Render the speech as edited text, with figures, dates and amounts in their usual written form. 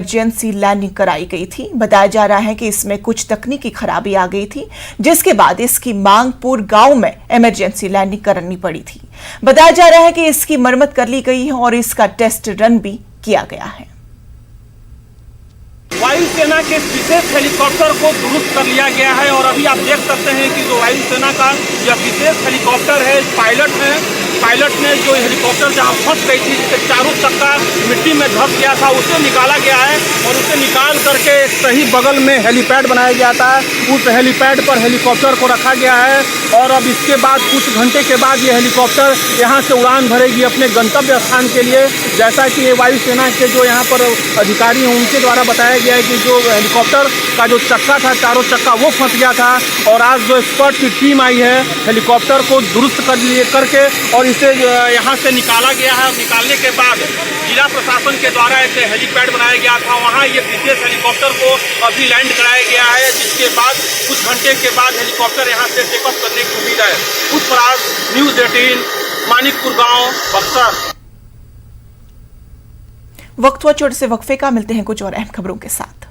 Emergency landing कराई गई थी। बताया जा रहा है कि इसमें कुछ तकनीकी खराबी आ गई थी, जिसके बाद इसकी मांगपुर गांव में इमरजेंसी लैंडिंग करनी पड़ी थी। बताया जा रहा है कि इसकी मरम्मत कर ली गई है और इसका टेस्ट रन भी किया गया है। वायुसेना के विशेष हेलीकॉप्टर को दुरुस्त कर लिया गया है और अभी आप देख सकते हैं कि जो वायुसेना का यह विशेष हेलीकॉप्टर है, पायलट ने जो हेलीकॉप्टर जहां फंस गई थी, जिसके चारों चक्का मिट्टी में धंस गया था, उसे निकाला गया है और उसे निकाल करके सही बगल में हेलीपैड बनाया गया था। उस हेलीपैड पर हेलीकॉप्टर को रखा गया है और अब इसके बाद कुछ घंटे के बाद ये हेलीकॉप्टर यहाँ से उड़ान भरेगी अपने गंतव्य स्थान के लिए। जैसा कि ये वायुसेना के जो यहाँ पर अधिकारी हैं उनके द्वारा बताया गया है कि जो हेलीकॉप्टर का जो चक्का था, चारों चक्का, वो फंस गया था और आज जो एक्सपर्ट की टीम आई है हेलीकॉप्टर को दुरुस्त करके और इसे यहाँ से निकाला गया है। निकालने के बाद जिला प्रशासन के द्वारा एक हेलीपैड बनाया गया था, वहाँ ये विशेष हेलीकॉप्टर को अभी लैंड कराया गया है, जिसके बाद कुछ घंटे के बाद हेलीकॉप्टर यहाँ से टेकऑफ करने की उम्मीद है। पुष्पराज, न्यूज़ 18, मानिकपुर गांव, बक्सर। वक्त हुआ छोटे से वक्फे का, मिलते हैं कुछ और अहम खबरों के साथ।